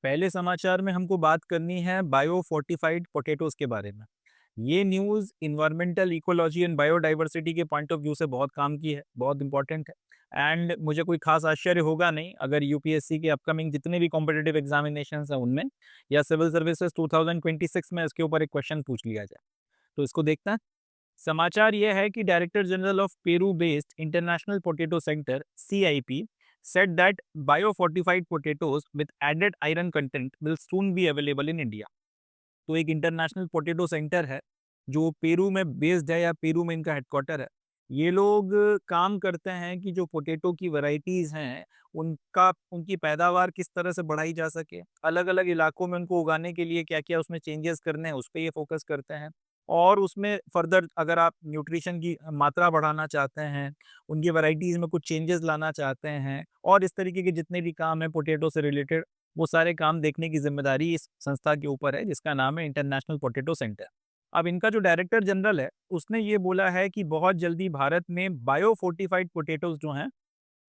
पहले समाचार में हमको बात करनी है बायो फोर्टिफाइड पोटैटोज़ के बारे में। ये news environmental ecology and biodiversity के पॉइंट ऑफ व्यू से बहुत काम की है, बहुत इम्पोर्टेंट है एंड मुझे कोई ख़ास आश्चर्य होगा नहीं अगर यूपीएससी के अपकमिंग जितने भी कॉम्पिटिटिव एग्ज़ामिनेशंस हैं उनमें या सिविल सर्विसेज 2026 में इसके ऊपर एक क्वेश्चन पूछ लिया जाए। तो इसको देखते हैं। समाचार यह है कि director general of Peru based international potato centre (CIP) said that biofortified potatoes with added iron content will soon be available in India। तो एक इंटरनेशनल पोटैटो सेंटर है जो पेरू में बेस्ड है या पेरू में इनका हेडक्वार्टर है। ये लोग काम करते हैं कि जो पोटैटो की वैरायटीज़ हैं उनका उनकी पैदावार किस तरह से बढ़ाई जा सके, अलग अलग इलाकों में उनको उगाने के लिए क्या क्या उसमें चेंजेस करने हैं उस पर ये फोकस करते हैं। और उसमें फर्दर अगर आप न्यूट्रिशन की मात्रा बढ़ाना चाहते हैं, उनकी वैरायटीज़ में कुछ चेंजेस लाना चाहते हैं और इस तरीके के जितने भी काम हैं पोटैटो से रिलेटेड, वो सारे काम देखने की ज़िम्मेदारी इस संस्था के ऊपर है जिसका नाम है इंटरनेशनल पोटैटो सेंटर। अब इनका जो डायरेक्टर जनरल है, उसने ये बोला है कि बहुत जल्दी भारत में बायो फोर्टिफाइड पोटैटोज़ जो हैं,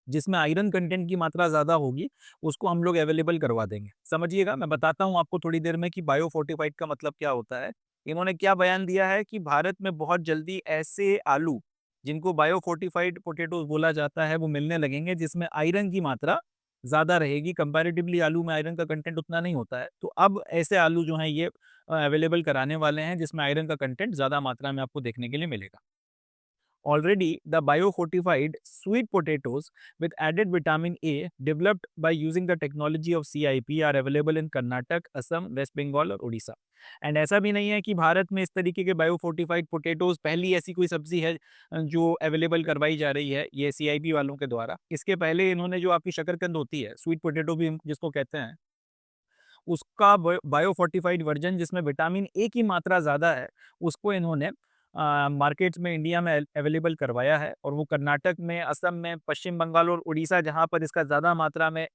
जिसमें आयरन कंटेंट की मात्रा ज़्यादा होगी, उसको हम लोग अवेलेबल करवा देंगे। समझिएगा, मैं बताता हूँ आपको थोड़ी देर में कि बायो फोर्टिफाइड का मतलब क्या होता है। इन्होंने क्या बयान दिया है कि भारत में बहुत जल्दी ऐसे आलू, जिनको बायो फोर्टिफाइड पोटैटोज़ बोला जाता है, वो मिलने लगेंगे जिसमें आयरन की मात्रा ज़्यादा रहेगी। कंपैरेटिवली आलू में आयरन का कंटेंट उतना नहीं होता है। तो अब ऐसे आलू जो हैं ये अवेलेबल कराने वाले हैं जिसमें आयरन का कंटेंट ज़्यादा मात्रा में आपको देखने के लिए मिलेगा। Already, the biofortified sweet potatoes with added vitamin A developed by using the technology of CIP are available in Karnataka, Assam, West Bengal और उड़ीसा। एंड ऐसा भी नहीं है कि भारत में इस तरीके के बायोफोर्टिफाइड पोटैटोज़ पहली ऐसी कोई सब्ज़ी है जो अवेलेबल करवाई जा रही है ये CIP वालों के द्वारा। इसके पहले इन्होंने जो आपकी शकरकंद होती है, स्वीट पोटैटो भी हम जिसको कहते हैं, उसका बायोफोर्टिफाइड वर्जन जिसमें विटामिन ए की मात्रा ज़्यादा है, उसको इन्होंने मार्केट्स में इंडिया में अवेलेबल करवाया है और वो कर्नाटक में, असम में, पश्चिम बंगाल और उड़ीसा जहाँ पर इसका ज़्यादा मात्रा में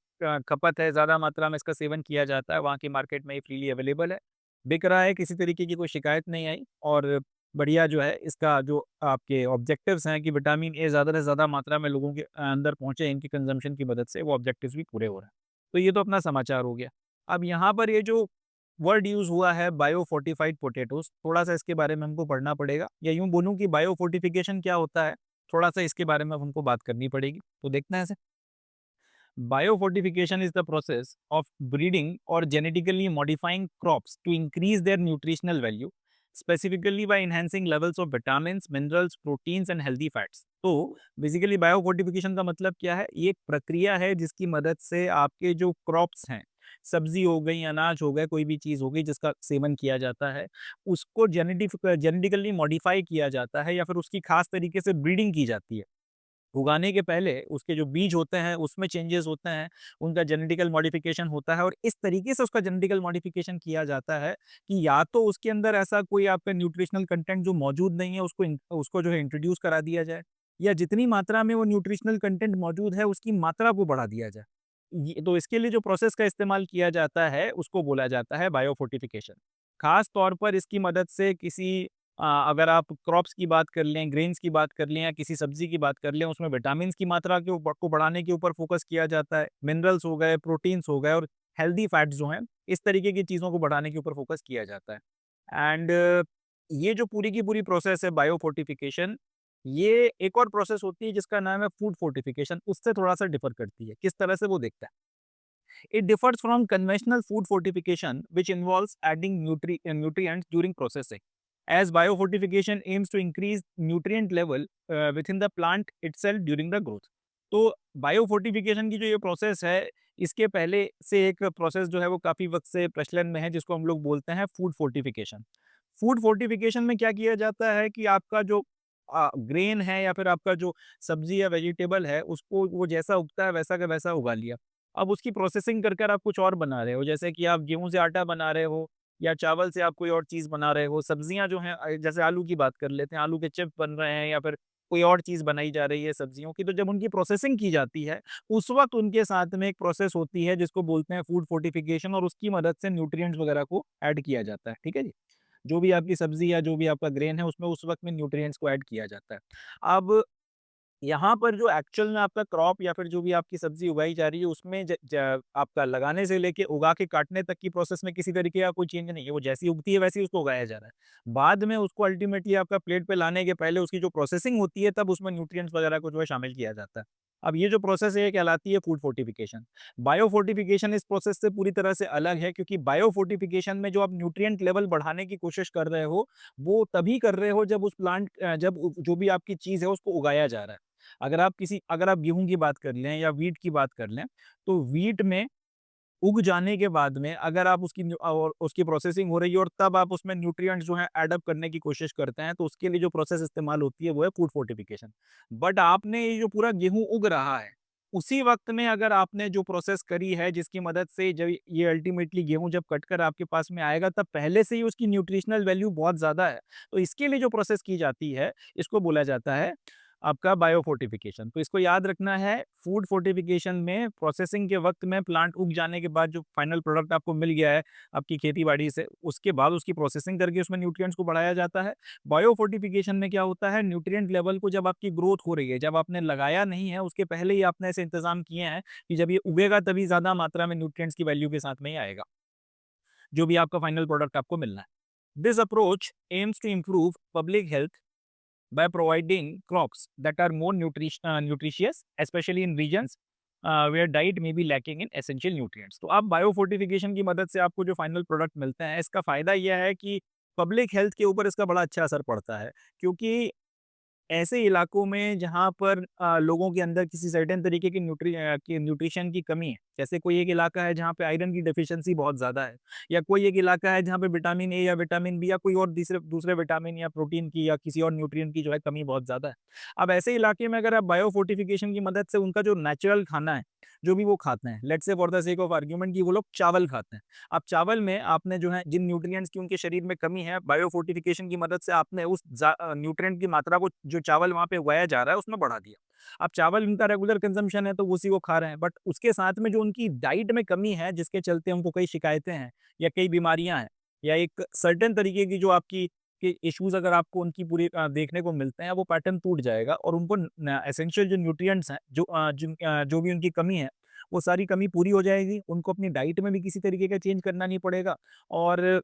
खपत है, ज़्यादा मात्रा में इसका सेवन किया जाता है, वहाँ की मार्केट में ये फ्रीली अवेलेबल है। बिक रहा है, किसी तरीके की कोई शिकायत नहीं आई और बढ़िया जो है इसका जो आपके ऑब्जेक्टिव्स हैं कि विटामिन ए ज़्यादा से ज़्यादा मात्रा में लोगों के अंदर पहुँचे इनकी कंज़म्पशन की मदद से, वो ऑब्जेक्टिव्स भी पूरे हो रहे हैं। तो ये तो अपना समाचार हो गया। अब यहाँ पर ये जो वर्ड यूज़ हुआ है बायो फोर्टिफाइड पोटैटोज़, थोड़ा-सा इसके बारे में हमको पढ़ना पड़ेगा या यूँ बोलूँ कि बायो फोर्टिफिकेशन क्या होता है, थोड़ा-सा इसके बारे में अब हमको बात करनी पड़ेगी। तो देखते हैं इसे। Biofortification is the process of breeding or genetically modifying crops to increase their nutritional value, specifically by enhancing levels of vitamins, minerals, proteins and healthy fats। तो बेसिकली बायोफोर्टिफिकेशन का मतलब क्या है? ये एक प्रक्रिया है जिसकी मदद से आपके जो क्रॉप्स हैं, सब्जी हो गई, अनाज हो गए, कोई भी चीज़ हो गई जिसका सेवन किया जाता है, उसको जेनेटिकली मॉडिफाई किया जाता है या फिर उसकी खास तरीके से ब्रीडिंग की जाती है। उगाने के पहले उसके जो बीज होते हैं उसमें चेंजेस होते हैं, उनका जेनेटिकल मॉडिफिकेशन होता है और इस तरीके से उसका जेनेटिकल मॉडिफिकेशन किया जाता है कि या तो उसके अंदर ऐसा कोई आपका न्यूट्रिशनल कंटेंट जो मौजूद नहीं है उसको जो है इंट्रोड्यूस करा दिया जाए या जितनी मात्रा में वो न्यूट्रिशनल कंटेंट मौजूद है उसकी मात्रा को बढ़ा दिया जाए। ये तो इसके लिए जो प्रोसेस का इस्तेमाल किया जाता है उसको बोला जाता है बायोफोर्टिफिकेशन। खास तौर पर इसकी मदद से किसी अगर आप क्रॉप्स की बात कर लें, ग्रेन्स की बात कर लें या किसी सब्जी की बात कर लें, उसमें विटामिन्स की मात्रा को बढ़ाने के ऊपर फोकस किया जाता है। मिनरल्स हो गए, प्रोटीन्स हो गए और हेल्दी फैट्स जो हैं, इस तरीके की चीज़ों को बढ़ाने के ऊपर फोकस किया जाता है। एंड ये जो पूरी की पूरी प्रोसेस है बायोफोर्टिफिकेशन, ये एक और प्रोसेस होती है जिसका नाम है फूड फोर्टिफिकेशन, उससे थोड़ा-सा डिफर करती है। किस तरह से वो देखता है? It differs from conventional food fortification, which involves adding nutrients during processing, as biofortification aims to increase nutrient level within the plant itself during the growth। तो बायोफोर्टिफिकेशन की जो ये प्रोसेस है, इसके पहले से एक प्रोसेस जो है वो काफ़ी वक्त से प्रचलन में है जिसको हम लोग बोलते हैं फूड फोर्टिफिकेशन। फूड फोर्टिफिकेशन में क्या किया जाता है कि आपका जो ग्रेन है या फिर आपका जो सब्जी या वेजिटेबल है उसको वो जैसा उगता है वैसा का वैसा उगा लिया। अब उसकी प्रोसेसिंग कर आप कुछ और बना रहे हो, जैसे कि आप गेहूँ से आटा बना रहे हो या चावल से आप कोई और चीज़ बना रहे हो। सब्जियाँ जो हैं जैसे आलू की बात कर लेते हैं, आलू के चिप्स बन रहे हैं या फिर कोई और चीज़ बनाई जा रही है सब्जियों की, तो जब उनकी प्रोसेसिंग की जाती है, उस वक़्त उनके साथ में एक प्रोसेस होती है जिसको बोलते हैं फूड फोर्टिफिकेशन और उसकी मदद से न्यूट्रिएंट्स वगैरह को ऐड किया जाता है। ठीक है जी? जो भी आपकी सब्ज़ी या जो भी आपका ग्रेन है, उसमें उस वक़्त में न्यूट्रिएंट्स को ऐड किया जाता है। अब यहाँ पर जो एक्चुअल में आपका क्रॉप या फिर जो भी आपकी सब्ज़ी उगाई जा रही है उसमें ज ज आपका लगाने से लेके उगा के काटने तक की प्रोसेस में किसी तरीके का कोई चेंज नहीं है, वो जैसी उगती है वैसे ही उसको उगाया जा रहा है। बाद में उसको अल्टीमेटली आपका प्लेट पे लाने के पहले उसकी जो प्रोसेसिंग होती है तब उसमें न्यूट्रिएंट्स वगैरह को जो है शामिल किया जाता है। अब ये जो प्रोसेस है ये कहलाती है फूड फोर्टिफिकेशन। बायो फोर्टिफिकेशन इस प्रोसेस से पूरी तरह से अलग है क्योंकि बायो फोर्टिफिकेशन में जो आप न्यूट्रिएंट लेवल बढ़ाने की कोशिश कर रहे हो, वो तभी कर रहे हो जब उस प्लांट जब जो भी आपकी चीज़ है उसको उगाया जा रहा है। अगर आप गेहूँ की बात कर लें या व्हीट की बात कर लें, तो व्हीट में उग जाने के बाद में अगर आप और उसकी प्रोसेसिंग हो रही है और तब आप उसमें न्यूट्रिएंट्स जो हैं ऐड अप करने की कोशिश करते हैं, तो उसके लिए जो प्रोसेस इस्तेमाल होती है वो है फूड फोर्टिफिकेशन। बट आपने ये जो पूरा गेहूँ उग रहा है, उसी वक़्त में अगर आपने जो प्रोसेस करी है जिसकी मदद से जब ये अल्टीमेटली गेहूँ जब कट कर आपके पास में आएगा तब पहले से ही उसकी न्यूट्रिशनल वैल्यू बहुत ज़्यादा है। तो इसके लिए जो प्रोसेस की जाती है, इसको बोला जाता है आपका बायो फोर्टिफिकेशन। तो इसको याद रखना है, फूड फोर्टिफिकेशन में प्रोसेसिंग के वक्त में प्लांट उग जाने के बाद जो फाइनल प्रोडक्ट आपको मिल गया है आपकी खेती बाड़ी से, उसके बाद उसकी प्रोसेसिंग करके उसमें न्यूट्रिएंट्स को बढ़ाया जाता है। बायो फोर्टिफिकेशन में क्या होता है, न्यूट्रिएंट लेवल को जब आपकी ग्रोथ हो रही है, जब आपने लगाया नहीं है उसके पहले ही आपने ऐसे इंतजाम किए हैं कि जब ये उगेगा तभी ज्यादा मात्रा में न्यूट्रिएंट्स की वैल्यू के साथ में ही आएगा जो भी आपका फाइनल प्रोडक्ट आपको मिलना है। This approach aims to improve public health by providing crops that are more nutritious, especially in regions where diet may be lacking in essential nutrients. तो आप बायो फोर्टिफिकेशन की मदद से आपको जो फाइनल प्रोडक्ट मिलता है इसका फ़ायदा यह है कि पब्लिक हेल्थ के ऊपर इसका बड़ा अच्छा असर पड़ता है क्योंकि ऐसे इलाकों में जहाँ पर लोगों के अंदर किसी सर्टेन तरीके की न्यूट्रिशन की कमी है, जैसे कोई एक इलाका है जहाँ पे आयरन की डेफिशिएंसी बहुत ज़्यादा है या कोई एक इलाका है जहाँ पे विटामिन ए या विटामिन बी या कोई और दूसरे दूसरे विटामिन या प्रोटीन की या किसी और न्यूट्रिएंट की जो है कमी बहुत ज़्यादा है। अब ऐसे इलाके में अगर आप बायो फोर्टिफिकेशन की मदद से उनका जो नेचुरल खाना है, जो भी वो खाते हैं, let's say for the sake of argument कि वो लोग चावल खाते हैं। अब चावल में आपने जो है जिन न्यूट्रिएंट्स की उनके शरीर में कमी है, बायो फोर्टिफिकेशन की मदद से आपने उस न्यूट्रिएंट की मात्रा को जो चावल वहाँ पे उगाया जा रहा है उसमें बढ़ा दिया। अब चावल उनका रेगुलर कंजम्पशन है तो वो उसी को खा रहे हैं, बट उसके साथ में जो उनकी डाइट में कमी है जिसके चलते उनको कई शिकायतें हैं या कई बीमारियाँ हैं या एक सर्टेन तरीके की जो आपकी के इश्यूज़ अगर आपको उनकी पूरी देखने को मिलते हैं, वो पैटर्न टूट जाएगा और उनको एसेंशियल जो न्यूट्रिएंट्स हैं जो भी उनकी कमी है वो सारी कमी पूरी हो जाएगी। उनको अपनी डाइट में भी किसी तरीके का चेंज करना नहीं पड़ेगा और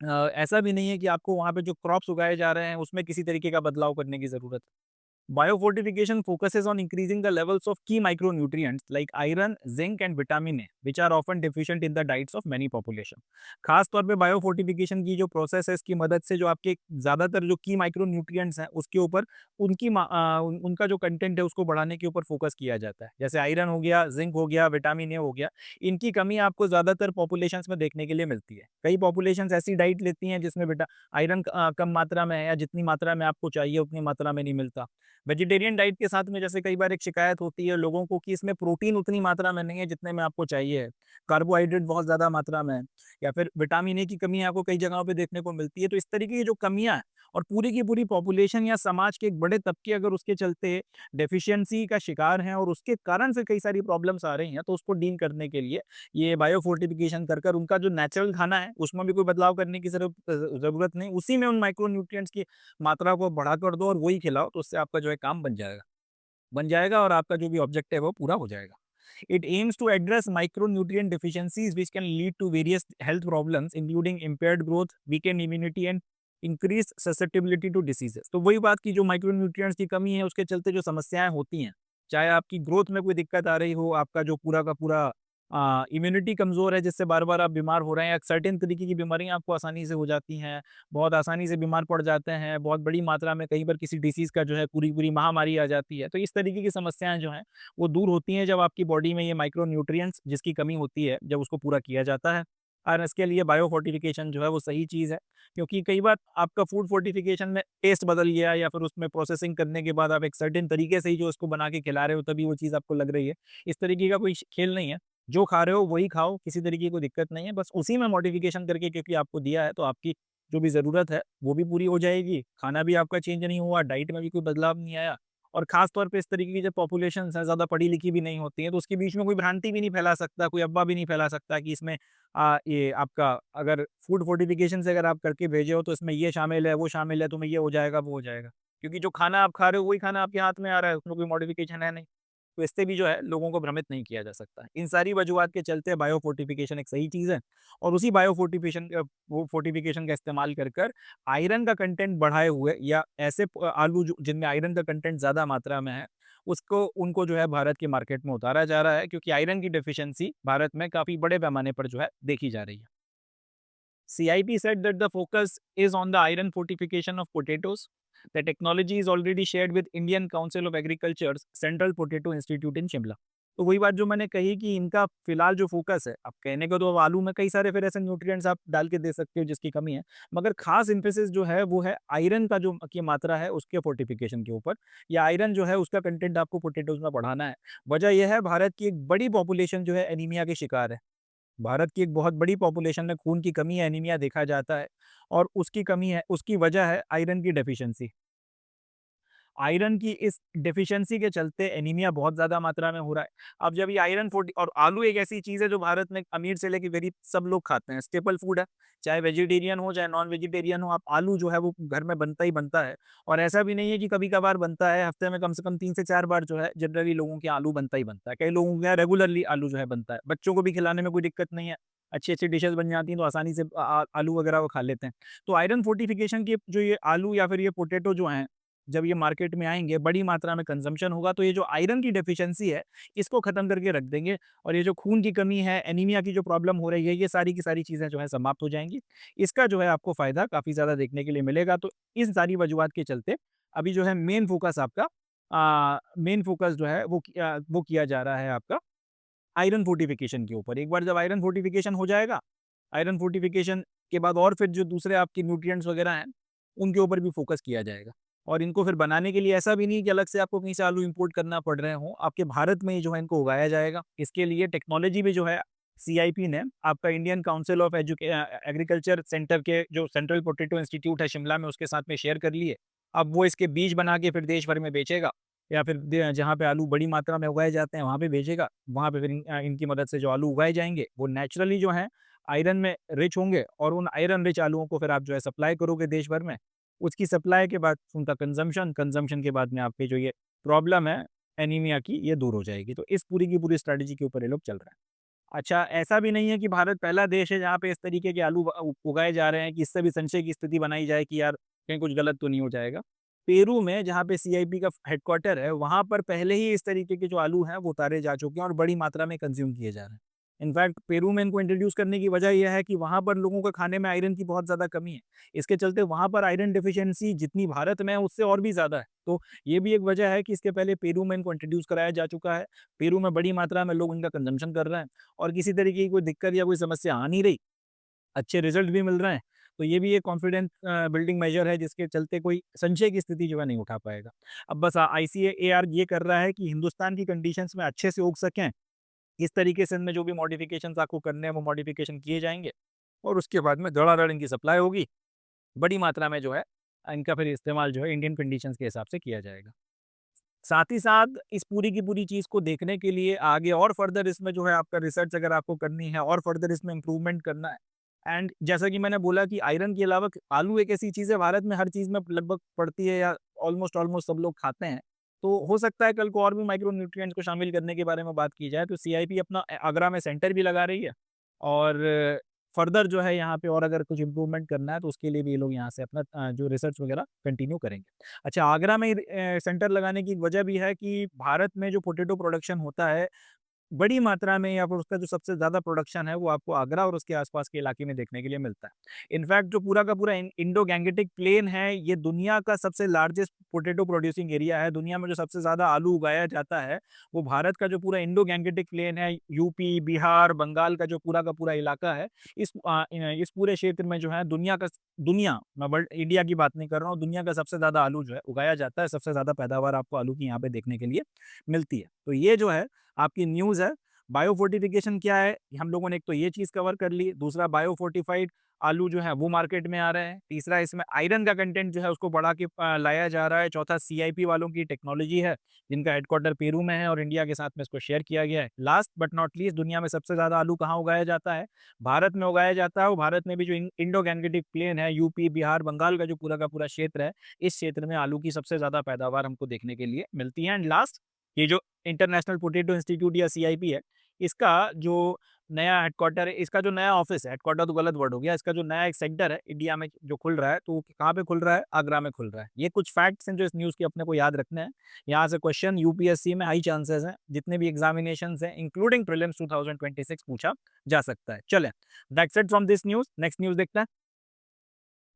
ऐसा भी नहीं है कि आपको वहाँ पे जो क्रॉप्स उगाए जा रहे हैं उसमें किसी तरीके का बदलाव करने की ज़रूरत है। Biofortification focuses on increasing the levels of key micronutrients like iron, zinc and vitamin A, which are often deficient in the diets of many population. खास तौर पे बायोफोर्टिफिकेशन की जो प्रोसेस है इसकी मदद से जो आपके ज़्यादातर जो की माइक्रोन्यूट्रिएंट्स हैं उसके ऊपर उनका जो कंटेंट है उसको बढ़ाने के ऊपर फोकस किया जाता है। जैसे आयरन हो गया, जिंक हो गया, विटामिन ए हो गया, इनकी कमी आपको ज़्यादातर पॉपुलेशंस में देखने के लिए मिलती है। कई पॉपुलेशंस ऐसी डाइट लेती हैं जिसमें आयरन कम मात्रा में है या जितनी मात्रा में आपको चाहिए उतनी मात्रा में नहीं मिलता। वेजिटेरियन डाइट के साथ में जैसे कई बार एक शिकायत होती है लोगों को कि इसमें प्रोटीन उतनी मात्रा में नहीं है जितने में आपको चाहिए है। कार्बोहाइड्रेट बहुत ज़्यादा मात्रा में है या फिर विटामिन ए की कमी आपको कई जगहों पे देखने को मिलती है। तो इस तरीके की जो कमियाँ हैं और पूरी की पूरी पॉपुलेशन या समाज के एक बड़े तबके अगर उसके चलते डेफिशिएंसी का शिकार हैं और उसके कारण से कई सारी प्रॉब्लम्स आ रही हैं, तो उसको डील करने के लिए ये बायो फोर्टिफिकेशन कर कर उनका जो नेचुरल खाना है उसमें भी कोई बदलाव करने की ज़रूरत नहीं। उसी में उन माइक्रो न्यूट्रिएंट्स की मात्रा को बढ़ा कर दो और वही खिलाओ, तो उससे आपका जो है काम बन जाएगा और आपका जो भी ऑब्जेक्टिव है वो पूरा हो जाएगा। It aims to address micronutrient deficiencies which can lead to various health problems including impaired growth, weakened immunity and increased susceptibility to diseases। तो वही बात की जो माइक्रोन्यूट्रिएंट्स की कमी है उसके चलते जो समस्याएं होती हैं, चाहे आपकी ग्रोथ में कोई दिक्कत आ रही हो, आपका जो पूरा का पूरा इम्यूनिटी कमज़ोर है जिससे बार-बार आप बीमार हो रहे हैं या सर्टेन तरीके की बीमारियाँ आपको आसानी से हो जाती हैं, बहुत आसानी से बीमार पड़ जाते हैं, बहुत बड़ी मात्रा में कई बार किसी डिसीज़ का जो है पूरी-पूरी महामारी आ जाती है। तो इस तरीके की समस्याएँ जो हैं वो दूर होती हैं जब आपकी बॉडी में ये माइक्रो न्यूट्रिएंट्स जिसकी कमी होती है, जब उसको पूरा किया जाता है। और इसके लिए बायो फोर्टिफिकेशन जो है वो सही चीज़ है, क्योंकि कई बार आपका फूड फोर्टिफिकेशन में टेस्ट बदल गया या फिर उसमें प्रोसेसिंग करने के बाद आप एक सर्टेन तरीके से ही जो उसको बना के खिला रहे हो तभी वो चीज़ आपको लग रही है। इस तरीके का कोई खेल नहीं है। जो खा रहे हो वही खाओ, किसी तरीके की कोई दिक्कत नहीं है। बस उसी में मॉडिफ़िकेशन करके क्योंकि आपको दिया है तो आपकी जो भी ज़रूरत है वो भी पूरी हो जाएगी। खाना भी आपका चेंज नहीं हुआ, डाइट में भी कोई बदलाव नहीं आया और ख़ास तौर पे इस तरीके की जब पॉपुलेशंस है, ज़्यादा पढ़ी-लिखी भी नहीं होती है, तो उसके बीच में कोई भ्रांति भी नहीं फैला सकता, कोई अफ़वाह भी नहीं फैला सकता कि इसमें ये आपका अगर फूड फोर्टिफिकेशन से अगर आप करके भेजे हो तो इसमें ये शामिल है, वो शामिल है, तुम्हें ये हो जाएगा, वो हो जाएगा। क्योंकि जो खाना आप खा रहे हो वही खाना आपके हाथ में आ रहा है, उसमें कोई मॉडिफिकेशन है नहीं। तो इससे भी जो है लोगों को भ्रमित नहीं किया जा सकता। इन सारी वजूहात के चलते बायो फोर्टिफिकेशन एक सही चीज़ है और उसी बायो फोर्टिफिकेशन वो फोर्टिफिकेशन का इस्तेमाल कर आयरन का कंटेंट बढ़ाए हुए या ऐसे आलू जो जिनमें आयरन का कंटेंट ज़्यादा मात्रा में है, उसको उनको जो है भारत के मार्केट में उतारा जा रहा है, क्योंकि आयरन की डेफिशिएंसी भारत में काफ़ी बड़े पैमाने पर जो है देखी जा रही है। CIP said that the focus is on the iron fortification of potatoes. The technology is already shared with Indian Council of Agriculture's Central Potato Institute in Shimla. तो वही बात जो मैंने कही कि इनका फिलहाल जो फोकस है, अब कहने को तो अब आलू में कई सारे फिर ऐसे न्यूट्रिएंट्स आप डाल के दे सकते हो जिसकी कमी है, मगर खास एम्फेसिस जो है वो है आयरन का जो की मात्रा है उसके फोर्टिफिकेशन के ऊपर, या आयरन जो है उसका कंटेंट आपको पोटेटोज में बढ़ाना है। वजह यह है, भारत की एक बड़ी पॉपुलेशन जो है एनीमिया के शिकार है। भारत की एक बहुत बड़ी पॉपुलेशन में खून की कमी या एनीमिया देखा जाता है और उसकी कमी है, उसकी वजह है आयरन की डेफिशिएंसी। आयरन की इस डेफिशिएंसी के चलते एनीमिया बहुत ज़्यादा मात्रा में हो रहा है। अब जब ये आयरन फूड और आलू एक ऐसी चीज़ है जो भारत में अमीर से लेके गरीब सब लोग खाते हैं, स्टेपल फूड है। चाहे वेजिटेरियन हो, चाहे नॉन वेजिटेरियन हो, आप आलू जो है वो घर में बनता ही बनता है। और ऐसा भी नहीं है कि कभी-कभार बनता है, हफ्ते में कम से कम 3 से 4 बार जो है जनरली लोगों के यहाँ आलू बनता ही बनता है। कई लोगों के यहाँ रेगुलरली आलू जो है बनता है। बच्चों को भी खिलाने में कोई दिक्कत नहीं है। अच्छी-अच्छी डिशेज़ बन जाती हैं तो आसानी से आलू वगैरह वो खा लेते हैं। तो आयरन फोर्टिफिकेशन के जो ये आलू या फिर ये पोटैटो जो हैं, जब ये मार्केट में आएँगे, बड़ी मात्रा में कंज़म्पशन होगा, तो ये जो आयरन की डेफ़िशिएंसी है, इसको ख़त्म करके रख देंगे और ये जो खून की कमी है, एनीमिया की जो प्रॉब्लम हो रही है, ये सारी की सारी चीज़ें जो है समाप्त हो जाएँगी। इसका जो है आपको फ़ायदा काफ़ी ज़्यादा देखने के लिए मिलेगा। तो इन सारी वजूहात के चलते अभी जो है मेन फ़ोकस जो है वो किया जा रहा है आपका आयरन फोर्टिफिकेशन के ऊपर। एक बार जब आयरन फोर्टिफिकेशन हो जाएगा, आयरन फोर्टिफिकेशन के बाद और फिर जो दूसरे आपके न्यूट्रिएंट्स वगैरह हैं, उनके ऊपर भी फ़ोकस किया जाएगा। और इनको फिर बनाने के लिए ऐसा भी नहीं कि अलग से आपको कहीं से आलू इम्पोर्ट करना पड़ रहे हों, आपके भारत में ही जो है इनको उगाया जाएगा। इसके लिए टेक्नोलॉजी भी जो है सीआईपी ने आपका Indian council of agriculture centre के जो सेंट्रल पोटैटो इंस्टीट्यूट है शिमला में, उसके साथ में शेयर कर ली है। अब वो इसके बीज बना के फिर देश भर में बेचेगा या फिर जहाँ पे आलू बड़ी मात्रा में उगाए जाते हैं वहाँ पे भेजेगा। वहाँ पे फिर इनकी मदद से जो आलू उगाए जाएँगे, वो नेचुरली जो हैं आयरन में रिच होंगे और उन आयरन रिच आलूओं को फिर आप जो है सप्लाई करोगे देश भर में। उसकी सप्लाई के बाद उनका कंज़म्पशन के बाद में आपकी जो ये प्रॉब्लम है एनीमिया की, ये दूर हो जाएगी। तो इस पूरी की पूरी स्ट्रैटेजी के ऊपर ये लोग चल रहे हैं। अच्छा, ऐसा भी नहीं है कि भारत पहला देश है जहाँ पे इस तरीके के आलू उगाए जा रहे हैं कि इससे भी संशय की स्थिति बनाई जाए कि यार कहीं कुछ गलत तो नहीं हो जाएगा। पेरू में जहाँ पे सीआईपी का हेडक्वार्टर है, वहाँ पर पहले ही इस तरीके के जो आलू हैं वो उतारे जा चुके हैं और बड़ी मात्रा में कंज़्यूम किए जा रहे हैं। इनफैक्ट पेरू में इनको इंट्रोड्यूस करने की वजह ये है कि वहाँ पर लोगों को खाने में आयरन की बहुत ज़्यादा कमी है। इसके चलते वहाँ पर आयरन डेफिशिएंसी जितनी भारत में है उससे और भी ज़्यादा है। तो ये भी एक वजह है कि इसके पहले पेरू में इनको इंट्रोड्यूस कराया जा चुका है। पेरू में बड़ी मात्रा में लोग इनका कंज़म्पशन कर रहे हैं और किसी तरीके की कोई दिक्कत या कोई समस्या आ नहीं रही। अच्छे रिज़ल्ट भी मिल रहे हैं। तो ये भी एक कॉन्फिडेंस बिल्डिंग मेजर है जिसके चलते कोई संशय की स्थिति जो है नहीं उठा पाएगा। अब बस आईसीएआर ये कर रहा है कि हिंदुस्तान की कंडीशंस में अच्छे से उग सकें, इस तरीके से इनमें जो भी मॉडिफ़िकेशंस आपको करने हैं वो मॉडिफ़िकेशन किए जाएँगे और उसके बाद में धड़ाधड़ इनकी सप्लाई होगी। बड़ी मात्रा में जो है इनका फिर इस्तेमाल जो है इंडियन कंडीशंस के हिसाब से किया जाएगा। साथ ही साथ इस पूरी की पूरी चीज़ को देखने के लिए आगे और फर्दर इसमें जो है आपका रिसर्च अगर आपको करनी है और फर्दर इसमें इम्प्रूवमेंट करना है, एंड जैसा कि मैंने बोला कि आयरन के अलावा आलू एक ऐसी चीज़ है भारत में हर चीज़ में लगभग पड़ती है या ऑलमोस्ट ऑलमोस्ट सब लोग खाते हैं। तो हो सकता है कल को और भी माइक्रो न्यूट्रिएंट्स को शामिल करने के बारे में बात की जाए, तो सीआईपी अपना आगरा में सेंटर भी लगा रही है और फर्दर जो है यहाँ पे और अगर कुछ इम्प्रूवमेंट करना है तो उसके लिए भी ये लोग यहाँ से अपना जो रिसर्च वगैरह कंटिन्यू करेंगे। अच्छा, आगरा में सेंटर लगाने की वजह भी है कि भारत में जो पोटैटो प्रोडक्शन होता है, बड़ी मात्रा में या फिर उसका जो सबसे ज़्यादा प्रोडक्शन है वो आपको आगरा और उसके आसपास के इलाके में देखने के लिए मिलता है। इनफैक्ट जो पूरा का पूरा इंडो गैंगेटिक प्लेन है, ये दुनिया का सबसे लार्जेस्ट पोटैटो प्रोड्यूसिंग एरिया है। दुनिया में जो सबसे ज़्यादा आलू उगाया जाता है, वो भारत का जो पूरा इंडो गैंगेटिक प्लेन है, यूपी, बिहार, बंगाल का पूरा इलाका है, इस पूरे क्षेत्र में जो है दुनिया, मैं वर्ल्ड इंडिया की बात नहीं कर रहा हूँ, दुनिया का सबसे ज़्यादा आलू जो है उगाया जाता है, सबसे ज़्यादा पैदावार आपको आलू की यहाँ पे देखने के लिए मिलती है। तो ये जो है आपकी न्यूज़ है, बायो फोर्टिफिकेशन क्या है, हम लोगों ने एक तो ये चीज़ कवर कर ली, दूसरा बायो फोर्टिफाइड आलू जो है वो मार्केट में आ रहे हैं, तीसरा इसमें आयरन का कंटेंट जो है उसको बढ़ा के लाया जा रहा है, चौथा सीआईपी वालों की टेक्नोलॉजी है जिनका हेडक्वार्टर पेरू में है और इंडिया के साथ में इसको शेयर किया गया है। लास्ट बट नॉट लीस्ट, दुनिया में सबसे ज़्यादा आलू कहाँ उगाया जाता है? भारत में उगाया जाता है, और भारत में भी जो इंडो गैंगेटिक प्लेन है, यूपी, बिहार, बंगाल का जो पूरा का पूरा क्षेत्र है, इस क्षेत्र में आलू की सबसे ज़्यादा पैदावार हमको देखने के लिए मिलती है। एंड लास्ट, ये जो इंटरनेशनल पोटैटो इंस्टीट्यूट या सीआईपी है, इसका जो नया हेडक्वार्टर है, इसका जो नया ऑफिस है, हेडक्वार्टर तो गलत वर्ड हो गया, इसका जो नया एक सेक्टर है इंडिया में जो खुल रहा है, तो वो कहाँ पे खुल रहा है? आगरा में खुल रहा है। ये कुछ फैक्ट्स हैं जो इस न्यूज़ के अपने को याद रखने हैं। यहाँ से क्वेश्चन यूपीएससी में हाई चांसेस हैं, जितने भी एग्जामिनेशंस हैं इंक्लूडिंग प्रीलिम्स 2026 पूछा जा सकता है। चलें, that's it from this news. Next news देखते हैं।